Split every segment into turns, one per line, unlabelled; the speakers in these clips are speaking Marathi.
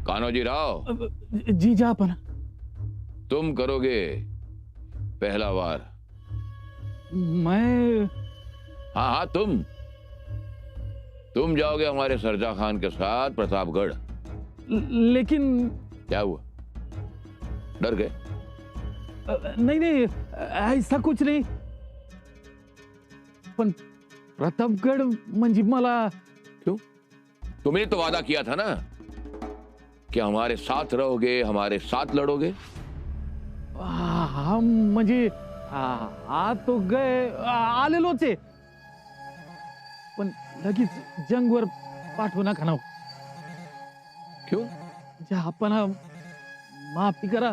कान्होजी राव,
जी जहाँपना।
तुम करोगे पहला वार।
मैं?
हाँ हाँ, तुम जाओगे हमारे सरजा खान के साथ प्रतापगढ़।
लेकिन
क्या हुआ, डर गए?
नहीं नहीं, ऐसा कुछ नहीं, पण प्रतापगढ़ म्हणजे मला।
क्यों? तुमने तो वादा किया था ना कि हमारे साथ रहोगे, हमारे साथ लड़ोगे।
हाँ म्हणजे आ तो गए आलेलोच आहे, पण लगेच जंगवर पाठवू नका ना।
क्यों?
आपण माफी करा,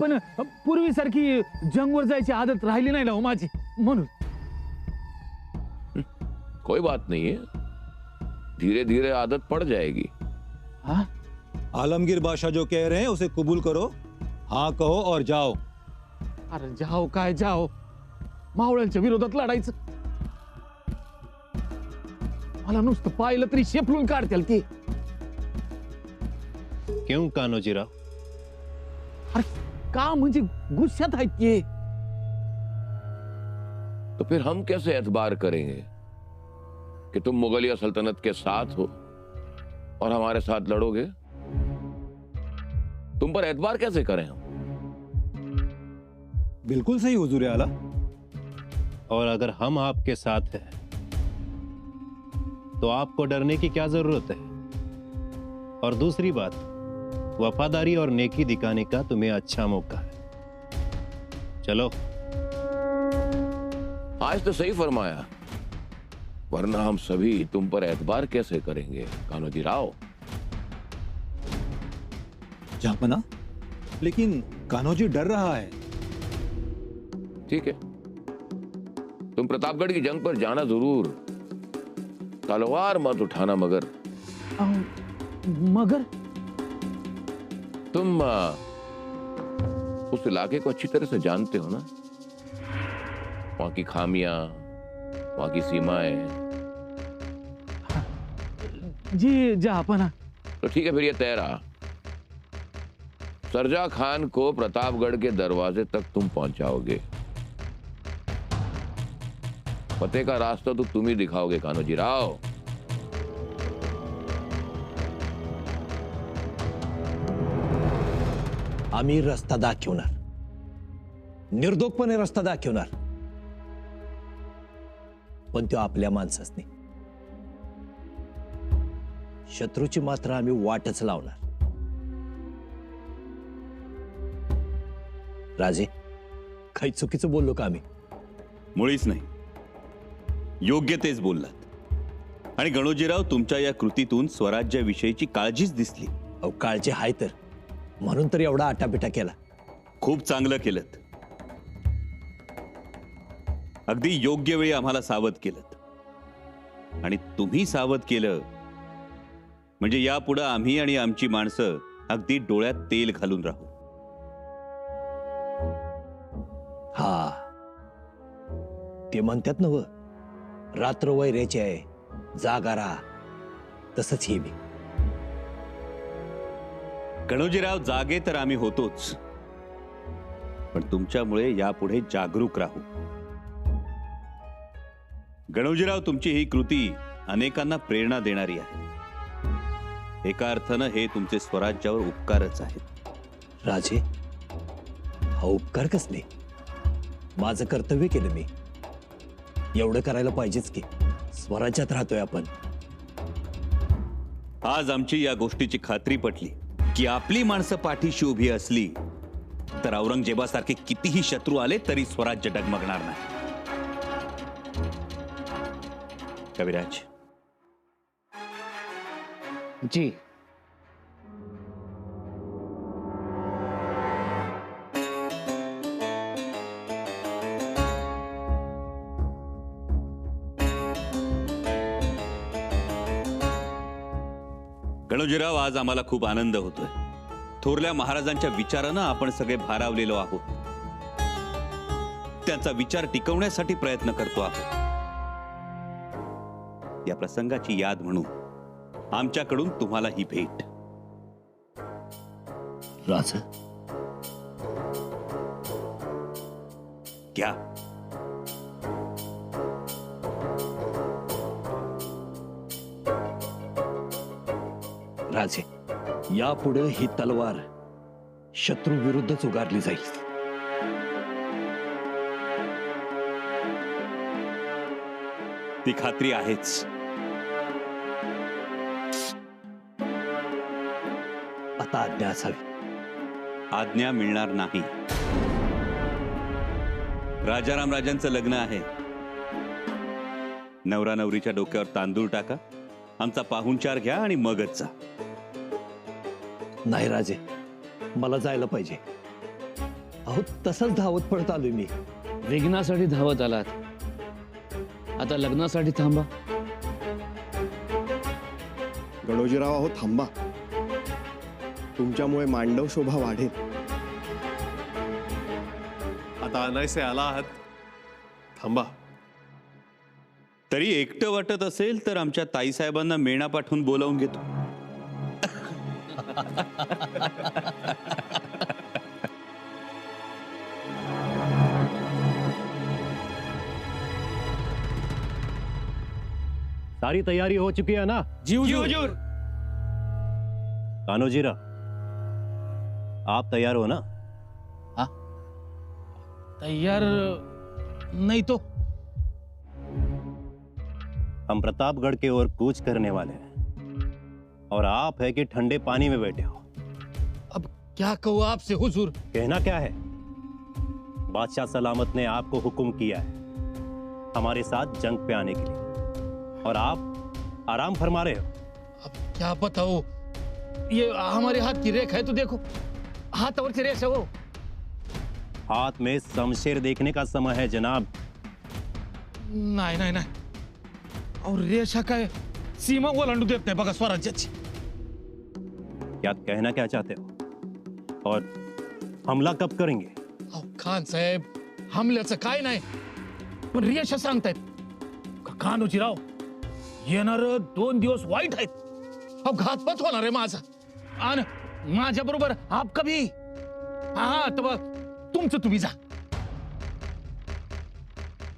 पण पूर्वीसारखी जंगवर जायची आदत राहिली नाही ना हो माझी, म्हणून।
कोई बात नहीं है, धीरे धीरे आदत पड़ जाएगी।
हाँ?
आलमगीर बादशाह जो कह रहे हैं उसे कबूल करो, हाँ कहो और जाओ।
अरे जाओ काय जाओ, मावळ्यांच्या विरोधात लढायचं? मला नुसतं पाहिलं तरी शेपलून काढतील ते।
क्यों कान्होजीराव?
अरे का म्हणजे गुस्स्यात आहेत ते।
तो फिर हम कैसे एतबार करेंगे कि तुम मुगलिया सल्तनत के साथ हो और हमारे साथ लड़ोगे? तुम पर एतबार कैसे करें हम?
बिल्कुल सही हुजूर आला।
और अगर हम आपके साथ हैं तो आपको डरने की क्या जरूरत है? और दूसरी बात, वफादारी और नेकी दिखाने का तुम्हें अच्छा मौका है। चलो।
आज तो सही फरमाया, वरना हम सभी तुम पर एतबार कैसे करेंगे कान्होजी राव?
जहाँपना, लेकिन कान्होजी डर रहा है।
ठीक है, तुम प्रतापगढ़ की जंग पर जाना जरूर, तलवार मत उठाना मगर।
मगर?
तुम उस इलाके को अच्छी तरह से जानते हो ना, वहां की खामियां, वहां की सीमाएं।
जी जहाँपना।
तो ठीक है, फिर ये तय रहा, सरजा खान को प्रतापगढ़ के दरवाजे तक तुम पहुंचाओगे। फतेह का रास्ता तो तुम ही दिखाओगे कान्होजी राव।
आम्ही रस्ता दाखवणार, निर्दोषपणे रस्ता दाखवणार, पण तो आपल्या माणसासनी। शत्रूची मात्र आम्ही वाटच लावणार। राजे, काही चुकीचं बोललो का आम्ही?
मुळीच नाही, योग्य तेच बोललात। आणि गणोजीराव, तुमच्या या कृतीतून स्वराज्याविषयीची काळजीच दिसली।
अहो काळजी हाय तर, म्हणून तर एवढा आटापिटा केला।
खूप चांगलं केलंत, अगदी योग्य वेळी आम्हाला सावध केलंत। आणि तुम्ही सावध केलं म्हणजे यापुढे आम्ही आणि आमची माणसं अगदी डोळ्यात तेल घालून राहू।
हा, ते म्हणतात नव, रात्र वैऱ्याची आहे, जागा राहा, तसंच हे बी।
गणोजीराव, जागे तर आम्ही होतोच, पण तुमच्यामुळे यापुढे जागरूक राहू। गणोजीराव, तुमची ही कृती अनेकांना प्रेरणा देणारी आहे। एका अर्थानं हे तुमचे स्वराज्यावर उपकारच आहेत।
राजे, हा उपकार कसले? माझं कर्तव्य केलं मी, एवढं करायला पाहिजेच की, स्वराज्यात राहतोय आपण।
आज आमची या गोष्टीची खात्री पटली की आपली माणसं पाठीशी उभी असली तर औरंगजेबासारखे कितीही शत्रू आले तरी स्वराज्य डगमगणार नाही। कविराज।
जी।
गणोजीराव, आज आम्हाला खूप आनंद होतोय। थोरल्या महाराजांच्या विचारानं आपण सगळे भारावलेलो आहोत, त्यांचा विचार टिकवण्यासाठी प्रयत्न करतो आहोत। या प्रसंगाची याद म्हणून आमच्याकडून तुम्हाला ही भेट।
राज,
क्या?
राजे, यापुढे ही तलवार शत्रू विरुद्धच उगारली जाईल.
ती खात्री आहेच.
आता आज्ञा असावी.
आज्ञा मिळणार नाही. राजाराम राजांचं लग्न आहे. नवरा नवरीच्या डोक्यावर तांदूळ टाका, आमचा पाहुणचार घ्या आणि मगच जा.
नाही राजे, मला जायला पाहिजे. अहो तसंच धावत पडत आलोय मी.
विघ्नासाठी धावत आलात, आता लग्नासाठी थांबा.
गणोजीराव, अहो थांबा. तुमच्यामुळे मांडव शोभा वाढेल.
आता अनायसे आला आहात, थांबा.
तरी एकटं वाटत असेल तर आमच्या ताईसाहेबांना मेणा पाठवून बोलावून घेतो.
सारी तैयारी हो चुकी है ना?
जी हुजूर.
कान्होजीरा, आप तैयार हो ना?
तैयार नहीं तो
हम प्रतापगढ़ की ओर कूच करने वाले हैं और आप है कि ठंडे पानी में बैठे हो.
अब क्या कहूँ आपसे हुजूर.
कहना क्या है? बादशाह सलामत ने आपको हुक्म किया है हमारे साथ जंग पे आने के लिए, और आप आराम फरमा रहे हो.
अब क्या बताओ, ये हमारे हाथ की रेखा है तो देखो, हाथ और की रेखा वो.
हाथ में शमशेर देखने का समय है जनाब.
नाही नाही नाही, और रेषा काय सीमा ओलांडू देत नाही बघा स्वराज्याची.
क्या कहना क्या चाहते हो? और हमला कब करेंगे?
अहो खान साहेब, हमल्याचं काय नाही, पण रेषा सांगतायत. कान्होजीराव, येणार 2 दिवस वाईट आहेत. अहो घातपात होणार आहे माझा, आणि माझ्या बरोबर आप कभी. हा तर तुमचं तुम्ही जा.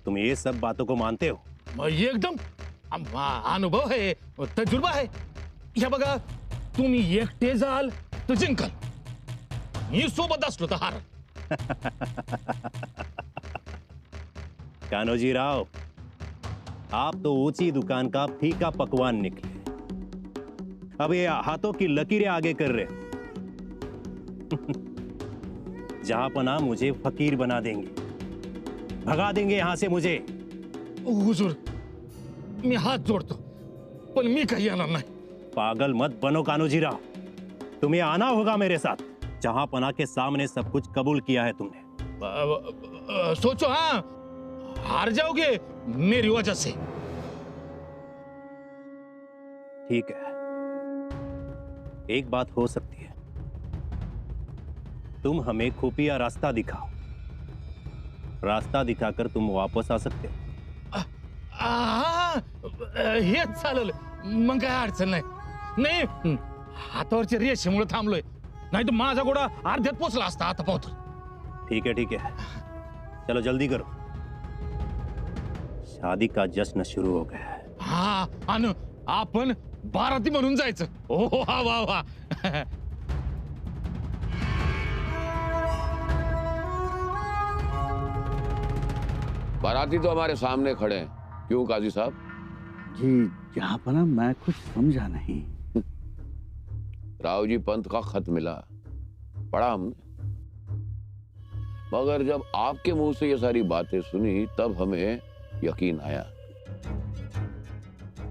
तुम ये सब बातों को मानते हो?
मग एकदम अनुभव आहे, तजुर्बा आहे. हे बघा, तुम्ही एकटे जाल तर जिंकाल, मी सोबत असलो तर हार.
कान्होजी राव, आप तो ऊंची दुकान का फीका पकवान निकले. अब ये हाथों की लकीरें आगे कर रहे हो. जहां पना मुझे फकीर बना देंगे, भगा देंगे यहां से मुझे.
हुजूर, मी हात जोडतो, पण मी काही येणार नाही.
पागल मत बनो कान्होजी राव, तुम्हें आना होगा मेरे साथ. जहां पना के सामने सब कुछ कबूल किया है तुमने.
सोचो, हाँ हार जाओगे मेरी वजह से.
ठीक है, एक बात हो सकती है. तुम हमें खुफिया रास्ता दिखाओ. रास्ता दिखाकर तुम वापस आ सकते हो.
हेच चालेल, मग काय अडचण नाही. नाही, हातावरच्या रेषेमुळे थांबलोय, नाही तर माझा घोडा अर्ध्यात पोचला असता आता पावतो.
ठीक है, चलो जल्दी करो. शादी का जश्न शुरू हो गया है.
हा, आणि आपण बाराती म्हणून जायचं. ओ वा वा वा.
बाराती तो हमारे सामने खड़े हैं. क्यों काजी साहब?
जी जहां पना, मैं कुछ समझा नहीं.
राव जी पंत का खत मिला, पढ़ा हमने, मगर जब आपके मुंह से ये सारी बातें सुनी तब हमें यकीन आया.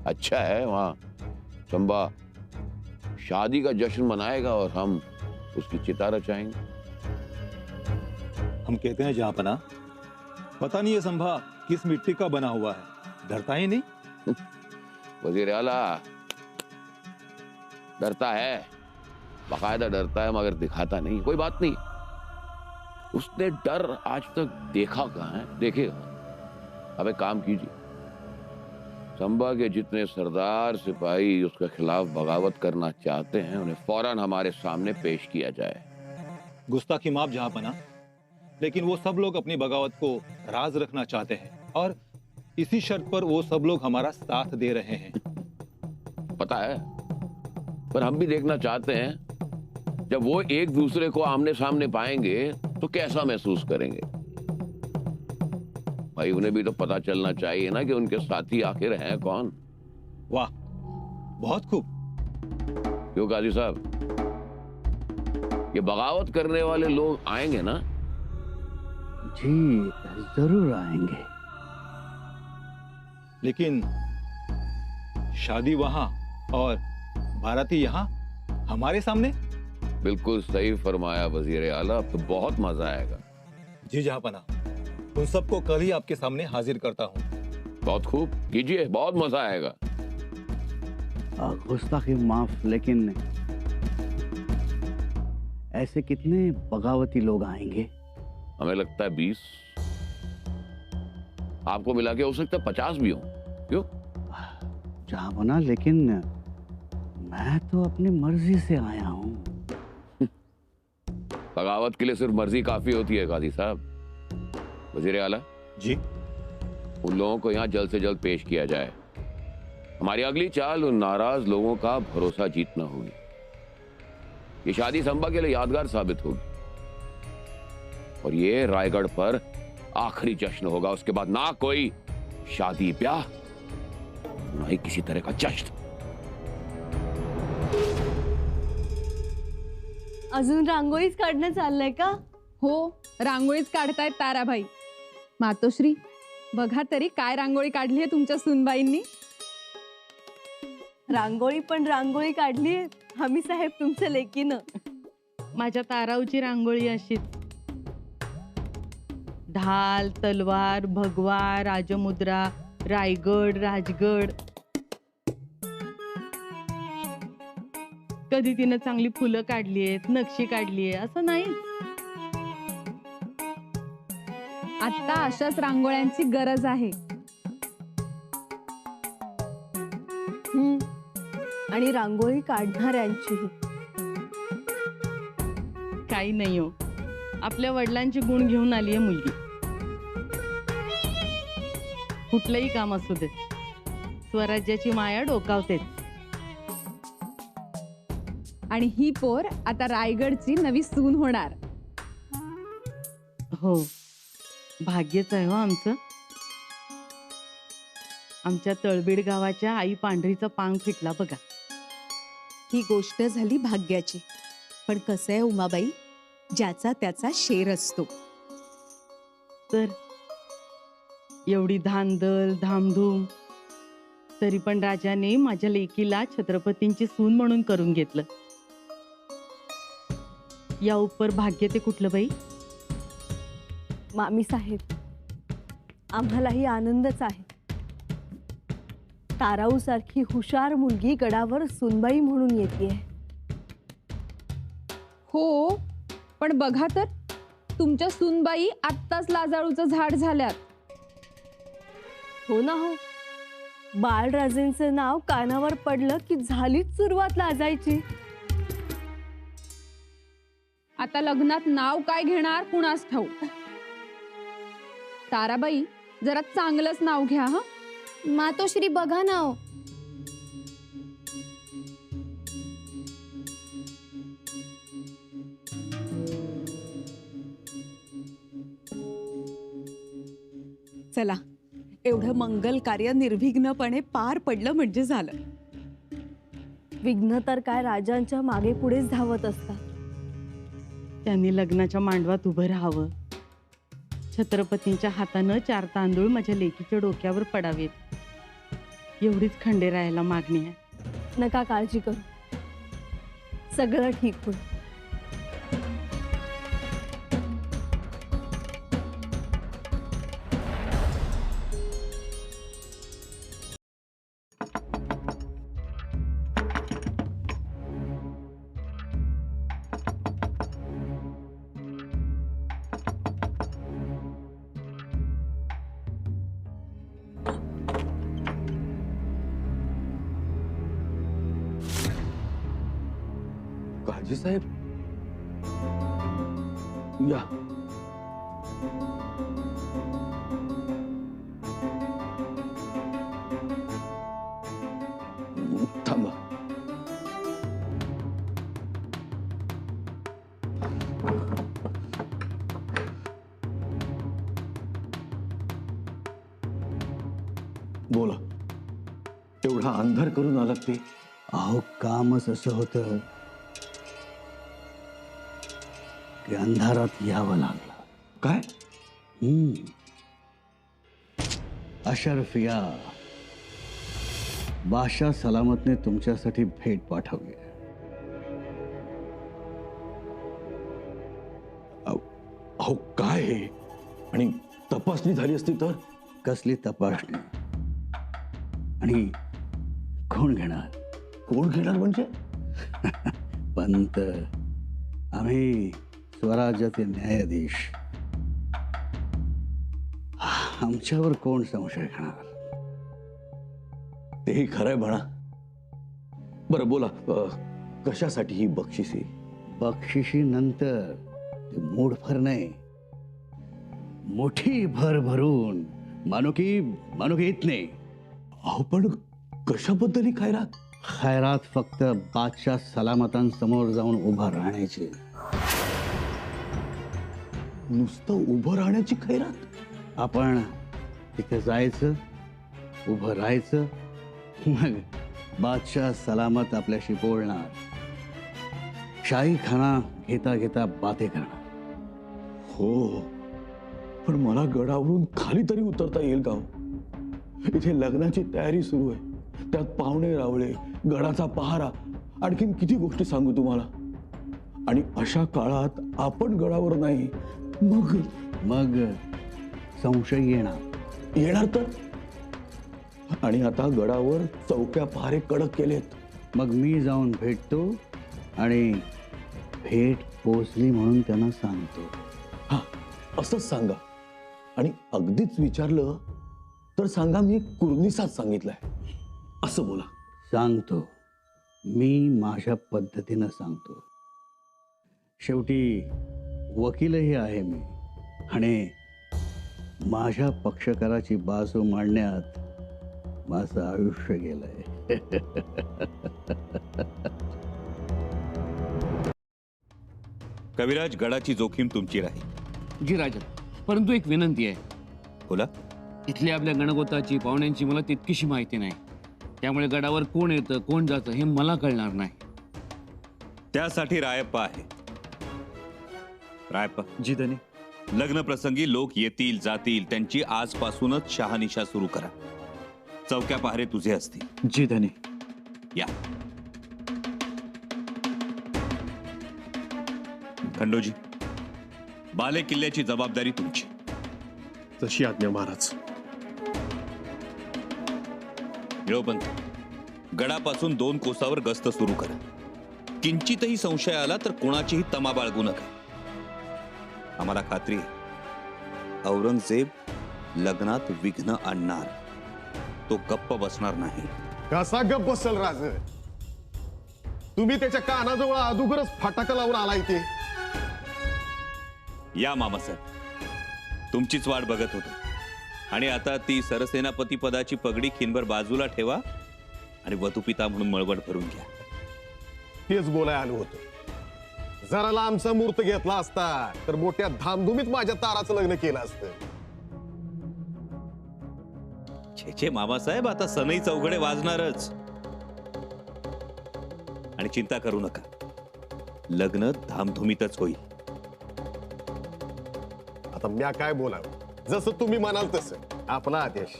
अच्छा है, वहां चंबा शादी का जश्न मनाएगा और हम उसकी चिता रचाएंगे.
हम कहते हैं जहांपना, पता नहीं ये संभा किस मिट्टी का बना हुआ है, डरता ही नहीं.
वजीर आला डरता है, बाकायदा डरता है, मगर दिखाता नहीं. कोई बात नहीं, उसने डर आज तक देखा कहाँ है, देखेगा. अब एक काम कीजिए, चंबा के जितने सरदार सिपाही उसके खिलाफ बगावत करना चाहते हैं उन्हें फौरन हमारे सामने पेश किया जाए.
गुस्ताखी माफ जहांपना, लेकिन वो सब लोग अपनी बगावत को राज रखना चाहते हैं और इसी शर्त पर वो सब लोग हमारा साथ दे रहे हैं।
पता है, पर हम भी देखना चाहते हैं जब वो एक दूसरे को आमने सामने पाएंगे तो कैसा महसूस करेंगे। भाई उन्हें भी तो पता चलना चाहिए ना कि उनके साथी आखिर हैं कौन।
वाह, बहुत खूब।
क्यों काजी साहब, ये बगावत करने वाले लोग आएंगे ना?
जी जरूर आएंगे।
लेकिन शादी वहां और बाराती यहाँ हमारे सामने।
बिल्कुल सही फरमाया वजीर आला, अब तो बहुत मजा आएगा।
जी जहांपना, उन सबको कल ही आपके सामने हाजिर करता हूँ।
बहुत खूब, कीजिए, बहुत मजा आएगा।
गुस्ताखी माफ, लेकिन ऐसे कितने बगावती लोग आएंगे?
हमें लगता है 20। आपको मिला के हो सकता है 50 भी हो। क्यों?
जहांपना, लेकिन मैं तो अपनी मर्जी से आया हूँ।
बगावत के लिए सिर्फ मर्जी काफी होती है काजी साहब। वजीर आला
जी,
उन लोगों को यहाँ जल्द से जल्द पेश किया जाए। हमारी अगली चाल उन नाराज लोगों का भरोसा जीतना होगी। ये शादी संभा के लिए यादगार साबित होगी और ये रायगढ़ पर आखिरी जश्न होगा। उसके बाद ना कोई शादी ब्याह, ना ही किसी तरह का जश्न।
अजून रांगोळीच काढणं चाललंय का?
हो, रांगोळीच काढतायत ताराबाई. मातोश्री, बघा तरी काय रांगोळी काढली आहे तुमच्या सुनबाईंनी.
रांगोळी पण रांगोळी काढली हमी साहेब तुमच्या लेकीनं.
माझ्या ताराऊची रांगोळी अशीच. ढाल, तलवार, भगवा, राजमुद्रा, रायगड, राजगड. कधी तिनं चांगली फुलं काढली आहेत, नक्षी काढली आहे, असं नाही.
आता अशाच रांगोळ्यांची गरज आहे.
आणि रांगोळी काढणाऱ्यांचीही.
काही नाही हो, आपल्या वडिलांचे गुण घेऊन आली आहे मुलगी. कुठलंही काम असू दे, स्वराज्याची माया डोकावतेच.
आणि ही पोर आता रायगडची नवी सून होणार.
हो, भाग्यच आहे हो आमचं. आमच्या तळबीड गावाच्या आई पांढरीचा पांग फिटला बघा.
ही गोष्ट झाली भाग्याची, पण कसं आहे उमाबाई, ज्याचा त्याचा शेर असतो.
तर एवढी धांदल धामधूम, तरी पण राजाने माझ्या लेकीला छत्रपतींची सून म्हणून करून घेतलं. या उपर भाग्य ते कुठलं बाई?
मामी साहेब, आम्हालाही आनंदच आहे. ताराऊ सारखी हुशार मुलगी गडावर सुनबाई म्हणून येते.
हो, पण बघा तर, तुमच्या सुनबाई आत्ताच लाजाळूचं झाड झाल्यात.
हो ना हो, बाळराजेंचं नाव कानावर पडलं की झालीच सुरुवात लाजायची.
आता लग्नात नाव काय घेणार कुणास ठाऊक. ताराबाई, जरा चांगलंच नाव घ्या. हा
मातोश्री, बघा नाव.
चला, एवढं मंगल कार्य निर्विघ्नपणे पार पडलं म्हणजे झालं.
विघ्न तर काय राजांच्या मागे पुढेच धावत असतात.
त्यांनी लग्नाच्या मांडवात उभं राहावं. छत्रपतींच्या हातानं 4 तांदूळ माझ्या लेकीच्या डोक्यावर पडावेत, एवढीच खंडेरायाला मागणी आहे.
नका काळजी करू, सगळं ठीक होईल.
काजी साहेब,
या थांबा. बोला, एवढा अंधार करून आलात ते?
अहो कामच असं होतं की अंधारात यावं लागलं.
काय?
अशरफिया बादशाह सलामतने तुमच्यासाठी भेट पाठवली.
अहो काय हे? आणि तपासणी झाली असती तर?
कसली तपासणी आणि कोण घेणार?
कोण घेणार म्हणजे?
पंत, आम्ही स्वराज्याचे न्यायाधीश, आमच्यावर कोण संशय घेणार?
तेही खरंय म्हणा. बरं बोला, कशासाठी ही बक्षिसी?
बक्षिशी नंतर ते मूडभर नाही, मोठी भर भरून मानुकी नाही.
अहो पण कशाबद्दल ही खैरात?
खैरात फक्त बादशाह सलामतांसमोर जाऊन उभं राहण्याची.
नुसतं उभं राहण्याची खैरात?
आपण तिथे जायचं, उभं राहायचं, मग बादशाह सलामत आपल्याशी बोलणार, शाही खाना घेता घेता बातें करणार.
हो, पण मला गडावरून खाली तरी उतरता येईल का? इथे लग्नाची तयारी सुरू आहे, त्यात पाहुणे रावळे, गडाचा पहारा, आणखीन किती गोष्टी सांगू तुम्हाला. आणि अशा काळात आपण गडावर नाही, मग
संशय येणार
तर. आणि आता गडावर चौक्या पहारे कडक केलेत.
मग मी जाऊन भेटतो आणि भेट पोचली म्हणून त्यांना सांगतो.
हा, असंच सांगा. आणि अगदीच विचारलं तर सांगा मी कुर्निसात सांगितलंय असं बोला.
सांगतो, मी माझ्या पद्धतीनं सांगतो. शेवटी वकीलही आहे मी, आणि माझ्या पक्षकाराची बाजू मांडण्यात माझं आयुष्य गेलंय.
कविराज, गडाची जोखीम तुमची राहील.
जी राजा, परंतु एक विनंती आहे.
बोला.
इथल्या आपल्या गणगोताची, पाहुण्यांची मला तितकीशी माहिती नाही, त्यामुळे गडावर कोण येतं कोण जातं हे मला कळणार नाही.
त्यासाठी रायप्पा आहे. रायप्पा.
जी धनी.
लग्न प्रसंगी लोक येतील जातील, त्यांची आजपासूनच शहानिशा सुरू करा. चौक्या पहारे तुझे असतील.
जी धनी.
या. खंडोजी, बाले किल्ल्याची जबाबदारी तुमची.
तशी आज्ञा महाराज.
निळोपंत, गडापासून 2 कोसावर गस्त सुरू करा. किंचितही संशय आला तर कोणाचीही तमा बाळगू नका. आम्हाला खात्री आहे औरंगजेब लग्नात विघ्न आणणार, तो गप्प बसणार नाही.
कसा गप्प बसल राज? तुम्ही त्याच्या कानाजवळ अगोदरच फटाका लावून आलाय ते.
या मामासाहेब, तुमचीच वाट बघत होतो. आणि आता ती सरसेनापती पदाची पगडी खिनभर बाजूला ठेवा आणि वधुपिता म्हणून मळवट भरून घ्या.
तेच बोलाय आलो होतो. जरा लांबचा मुहूर्त घेतला असता तर मोठ्या धामधुमीत माझ्या ताराचं लग्न केलं असतं.
छे मामासाहेब, आता सनई चौघडे वाजणारच. आणि चिंता करू नका, लग्न धामधुमीतच होईल.
आता म्या काय बोलावं? जसं तुम्ही म्हणाल तसं. आपला आदेश.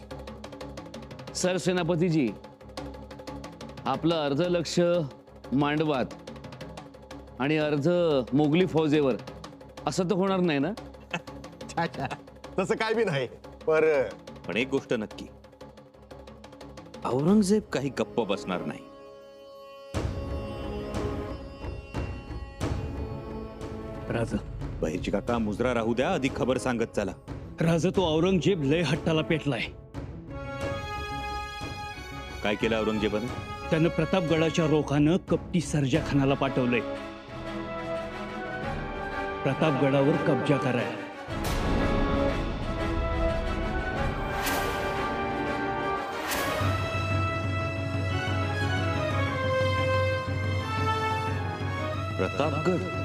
सरसेनापतीजी, आपलं अर्ध लक्ष मांडवात आणि अर्ध मोगली फौजेवर, असं तर होणार नाही ना?
तसं काय बी नाही.
पण एक गोष्ट नक्की, औरंगजेब काही गप्प बसणार नाही.
राजा,
बहिर्जी काका, मुजरा राहू द्या, आधी खबर सांगत चला.
राजा, तो औरंगजेब लय हट्टाला पेटलाय.
काय केलं औरंगजेबानं?
त्यानं प्रतापगडाच्या रोखानं कपटी सर्जा खानाला पाठवलंय. प्रतापगडावर कब्जा करायला.
प्रतापगड